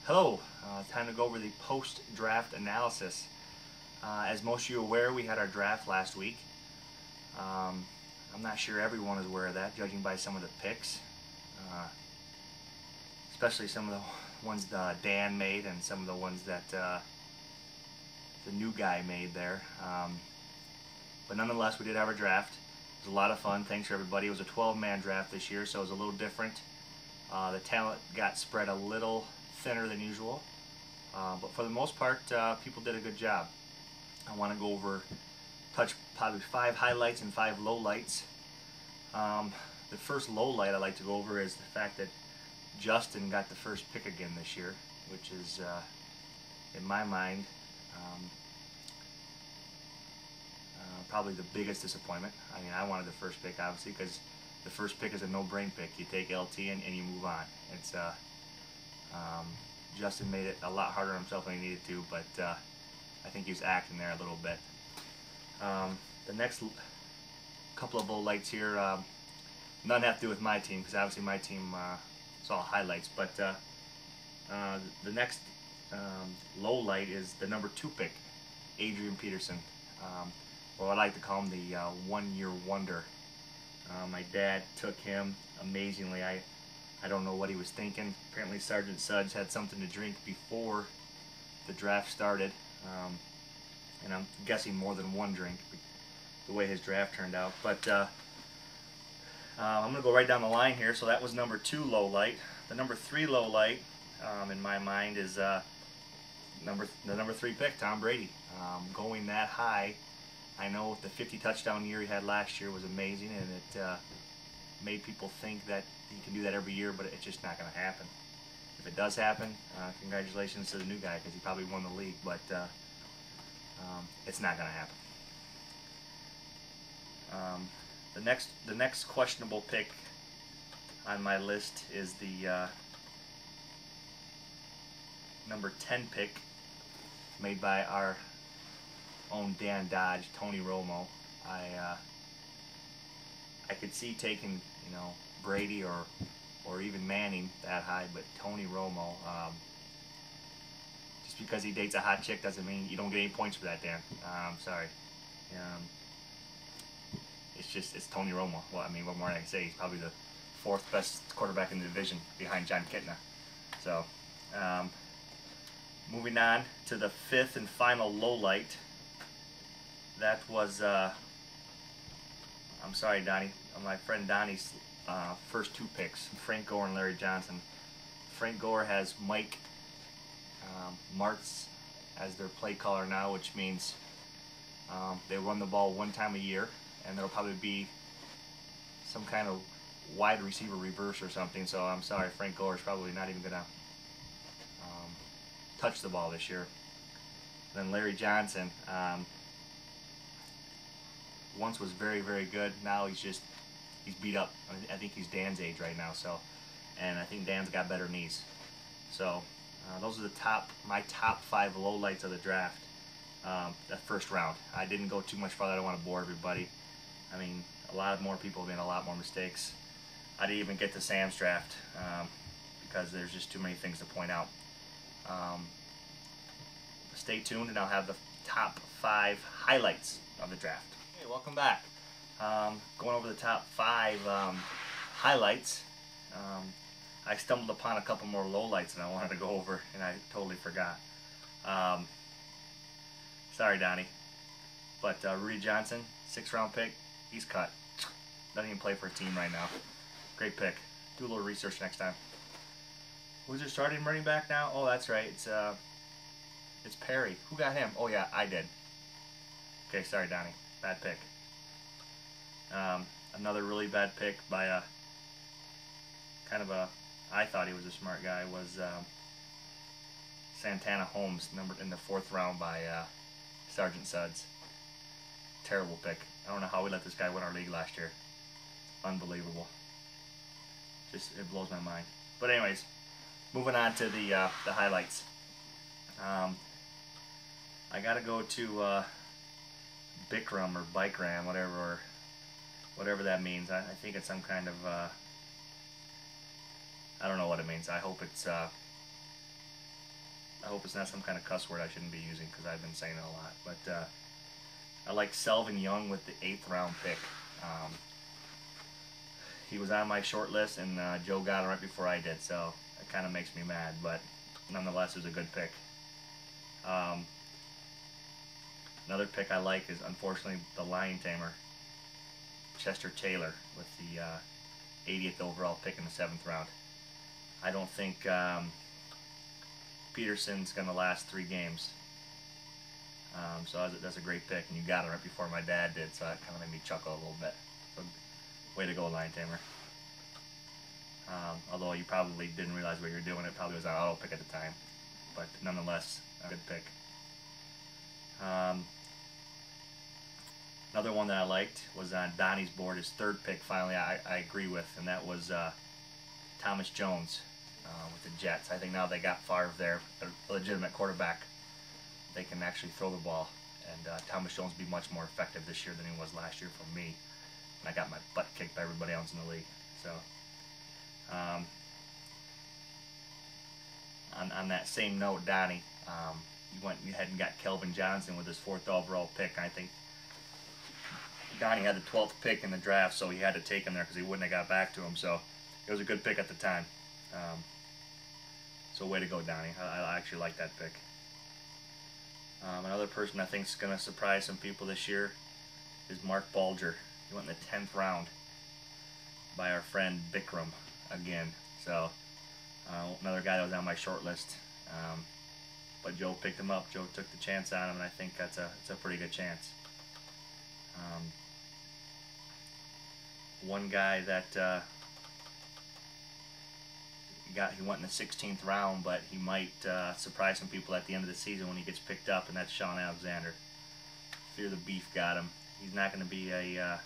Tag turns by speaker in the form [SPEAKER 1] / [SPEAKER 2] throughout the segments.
[SPEAKER 1] Hello, time to go over the post-draft analysis. As most of you are aware, we had our draft last week. I'm not sure everyone is aware of that, judging by some of the picks, especially some of the ones that Dan made and some of the ones that the new guy made there. But nonetheless, we did have our draft. It was a lot of fun. Thanks for everybody. It was a 12-man draft this year, so it was a little different. The talent got spread a little thinner than usual, but for the most part, people did a good job. I want to go over, touch probably 5 highlights and 5 lowlights. The first lowlight I'd like to go over is the fact that Justin got the first pick again this year, which is, in my mind, probably the biggest disappointment. I mean, I wanted the first pick, obviously, because the first pick is a no-brain pick. You take LT and you move on. It's Justin made it a lot harder on himself than he needed to, but I think he was acting there a little bit. The next couple of lowlights here, none have to do with my team, because obviously my team saw highlights, but the next lowlight is the number 2 pick, Adrian Peterson, or I like to call him the one-year wonder. My dad took him amazingly. I don't know what he was thinking. Apparently Sergeant Suds had something to drink before the draft started, and I'm guessing more than one drink the way his draft turned out. But I'm going to go right down the line here. So that was number 2 low light. The number 3 low light, in my mind, is the number 3 pick, Tom Brady. Going that high, I know the 50 touchdown year he had last year was amazing, and it made people think that he can do that every year, but it's just not going to happen. If it does happen, congratulations to the new guy, because he probably won the league, but it's not going to happen. The next questionable pick on my list is the number 10 pick made by our own Dan Dodge, Tony Romo. I could see taking, Brady or even Manning that high, but Tony Romo, just because he dates a hot chick doesn't mean you don't get any points for that, Dan. I'm sorry. It's Tony Romo. Well, I mean, what more can I say? He's probably the 4th best quarterback in the division behind John Kitna. So, moving on to the 5th and final low light. That was, I'm sorry, Donnie, my friend Donnie's first 2 picks, Frank Gore and Larry Johnson. Frank Gore has Mike Martz as their play caller now, which means they run the ball 1 time a year, and there'll probably be some kind of wide receiver reverse or something. So I'm sorry, Frank Gore is probably not even going to touch the ball this year. Then Larry Johnson, once was very, very good. Now he's beat up. I think he's Dan's age right now. So, and I think Dan's got better knees. So those are my top 5 lowlights of the draft. That first round. I didn't go too much farther. I don't want to bore everybody. I mean, a lot more people made a lot more mistakes. I didn't even get to Sam's draft because there's just too many things to point out. Stay tuned, and I'll have the top 5 highlights of the draft. Hey, welcome back. Going over the top 5 highlights. I stumbled upon a couple more lowlights that I wanted to go over, and I totally forgot. Sorry, Donnie. But Rudy Johnson, 6th round pick, he's cut. Doesn't even play for a team right now. Great pick. Do a little research next time. Who's their starting running back now? Oh, that's right. It's Perry. Who got him? Oh yeah, I did. Okay, sorry, Donnie. Bad pick. Another really bad pick by I thought he was a smart guy, was Santana Holmes, numbered in the 4th round by Sergeant Suds. Terrible pick. I don't know how we let this guy win our league last year. Unbelievable. It blows my mind. But anyways, moving on to the highlights. I gotta go to Bikram or Bikram, whatever that means. I think it's some kind of I don't know what it means. I hope it's I hope it's not some kind of cuss word I shouldn't be using because I've been saying it a lot. But I like Selvin Young with the 8th round pick. He was on my short list, and Joe got him right before I did, so it kind of makes me mad. But nonetheless, it was a good pick. Another pick I like is, unfortunately, the Lion Tamer, Chester Taylor, with the 80th overall pick in the 7th round. I don't think Peterson's going to last 3 games. So that's a great pick, and you got it right before my dad did, so that kind of made me chuckle a little bit. So, way to go, Lion Tamer. Although you probably didn't realize what you were doing, it probably was an auto pick at the time. But nonetheless, a good pick. Another one that I liked was on Donnie's board, his 3rd pick finally I agree with, and that was Thomas Jones with the Jets. I think now they got Favre there, a legitimate quarterback. They can actually throw the ball, and Thomas Jones will be much more effective this year than he was last year for me. And I got my butt kicked by everybody else in the league. So, on that same note, Donnie, you went ahead and got Kelvin Johnson with his 4th overall pick. I think Donnie had the 12th pick in the draft, so he had to take him there because he wouldn't have got back to him. So it was a good pick at the time. So way to go, Donnie. I actually like that pick. Another person I think is going to surprise some people this year is Mark Bulger. He went in the 10th round by our friend Bikram again. So another guy that was on my short list. But Joe picked him up. Joe took the chance on him, and I think it's a pretty good chance. One guy that he went in the 16th round, but he might surprise some people at the end of the season when he gets picked up, and that's Shaun Alexander. Fear the Beef got him. He's not going to be a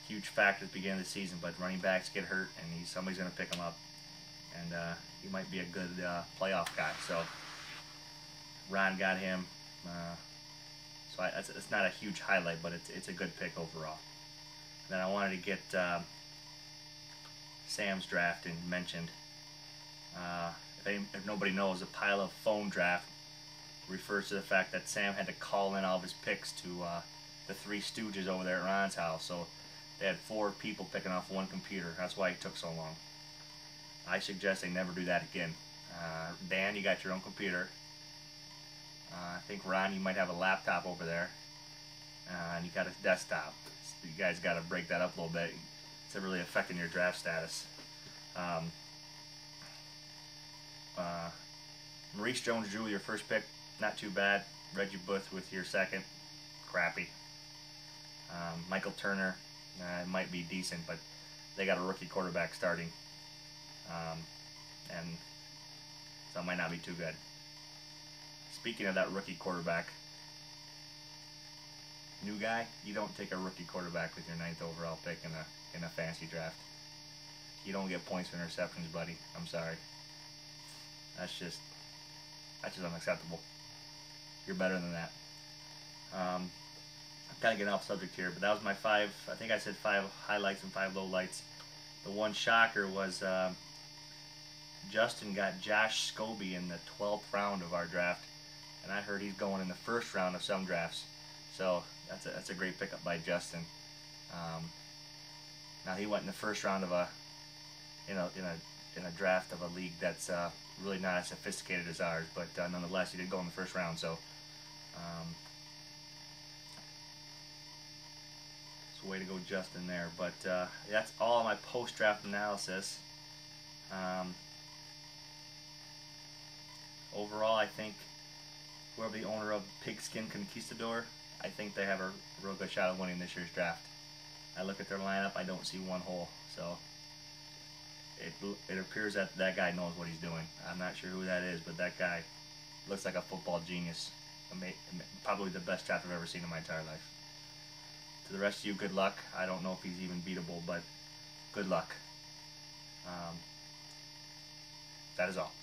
[SPEAKER 1] huge factor at the beginning of the season, but running backs get hurt, and somebody's going to pick him up, and he might be a good playoff guy. So Ron got him. So it's not a huge highlight, but it's a good pick overall. And then I wanted to get Sam's draft and mentioned. If nobody knows, a pile of phone draft refers to the fact that Sam had to call in all of his picks to the 3 Stooges over there at Ron's house. So they had 4 people picking off one computer. That's why it took so long. I suggest they never do that again. Dan, you got your own computer. I think Ron, you might have a laptop over there, and you got a desktop. So you guys got to break that up a little bit. It's really affecting your draft status. Maurice Jones-Drew, your 1st pick, not too bad. Reggie Bush with your 2nd, crappy. Michael Turner, might be decent, but they got a rookie quarterback starting, and so it might not be too good. Speaking of that rookie quarterback, new guy, you don't take a rookie quarterback with your 9th overall pick in a fantasy draft. You don't get points for interceptions, buddy. I'm sorry. That's just unacceptable. You're better than that. I'm kind of getting off subject here, but that was my 5. I think I said 5 highlights and 5 lowlights. The one shocker was Justin got Josh Scobie in the 12th round of our draft, and I heard he's going in the 1st round of some drafts. So that's a great pickup by Justin. Now he went in the 1st round of in a draft of a league that's really not as sophisticated as ours, but nonetheless he did go in the 1st round. So it's a way to go, Justin, there. But that's all my post-draft analysis. Overall, I think whoever the owner of Pigskin Conquistador, I think they have a real good shot of winning this year's draft. I look at their lineup, I don't see one hole. So it appears that that guy knows what he's doing. I'm not sure who that is, but that guy looks like a football genius. Probably the best draft I've ever seen in my entire life. To the rest of you, good luck. I don't know if he's even beatable, but good luck. That is all.